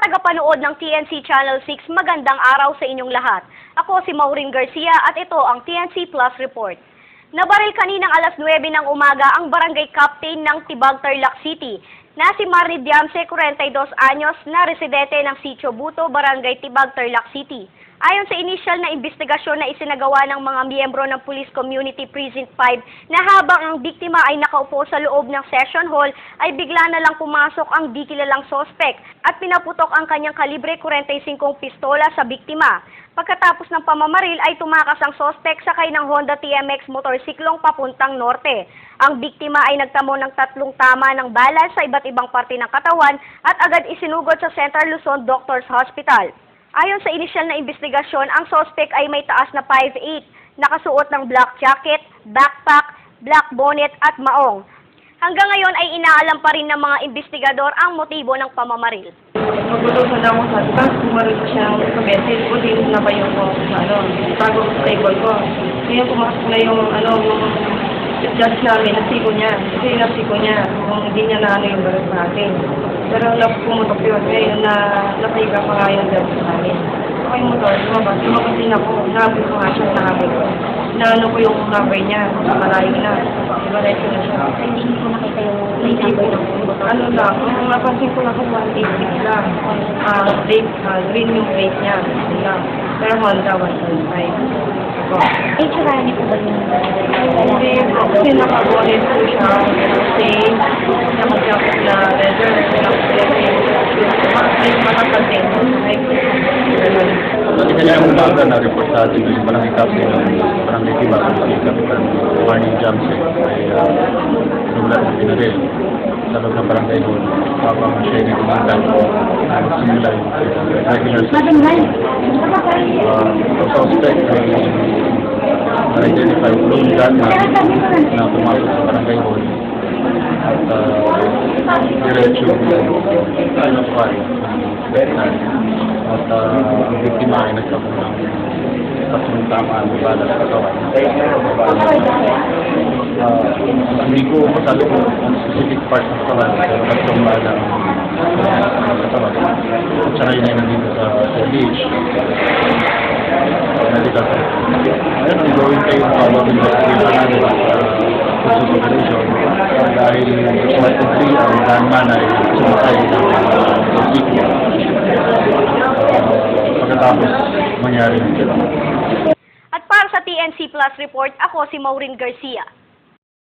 tagapanood ng TNC Channel 6, magandang araw sa inyong lahat. Ako si Maureen Garcia at ito ang TNC Plus Report. Nabaril kaninang alas 9 ng umaga ang barangay captain ng Tibag, Tarlac City na si Marnie Diamse, 42 anyos, na residente ng Sitio Buto, Barangay Tibag, Tarlac City. Ayon sa inisyal na investigasyon na isinagawa ng mga miyembro ng Police Community Precinct 5 na habang ang biktima ay nakaupo sa loob ng session hall ay bigla na lang pumasok ang di kilalang sospek at pinaputok ang kanyang kalibre 45 pistola sa biktima. Pagkatapos ng pamamaril ay tumakas ang sospek sakay ng Honda TMX motorsiklong papuntang norte. Ang biktima ay nagtamo ng 3 tama ng bala sa iba't ibang parte ng katawan at agad isinugod sa Central Luzon Doctors Hospital. Ayon sa inisyal na investigasyon, ang sospek ay may taas na 5'8", nakasuot ng black jacket, backpack, black bonnet at maong. Hanggang ngayon ay inaalam pa rin ng mga investigador ang motibo ng pamamaril. Magbutusan na ako sa taas, bumaril ko siya ng kabesin ko, din nabayo ko sa bago sa table ko. Ngayon pumasok na yung judge namin, nasiko niya. Kasi yung nasiko niya, kung hindi niya na yung baril sa akin. Pero pumutok yun, ngayon napiga pa nga yung judge namin. Ako yung motor, lumabas din ako, nahabol ko nga siya, nahabol ko. Naano ko yung number niya, malayo na. Dibaretso na siya. Hindi ko nakita yung Ano lang, napansin ko lang kung 186 lang. Green yung plate niya. Lang. Pero Honda 125. Ay, tsura niyo po ba yung Hindi, kasi nakabonin po siya. Kasi nakajapit na leather. Ay, makakalin. Ay, gano'n. Kanyang umaga na-report sa atin yung barangay captain ng barangay Tibag, ang Kapitan Marnie Diamse ay naglat ng pinaril sa loob ng barangay hall habang siya ay nagkumantan simula yung regular session. Ang suspect ay na-identify lone gunman na pumasok sa barangay hall at diretso pinapal at ang biktima ay nagkabong ng 3 tamaan ng bala sa katawan. Hindi ko masabi kung specific part ng katawan pero 3 bala ang katawan. At saka yun ay nandito sa LDH. Medical center. Ngayon, ang gawin kayo ng follow-up investigation at supervision dahil ultimately ang gunman ay sumatay ng sitio. Pagkatapos mangyari ng sila. At para sa TNC Plus Report, ako si Maureen Garcia.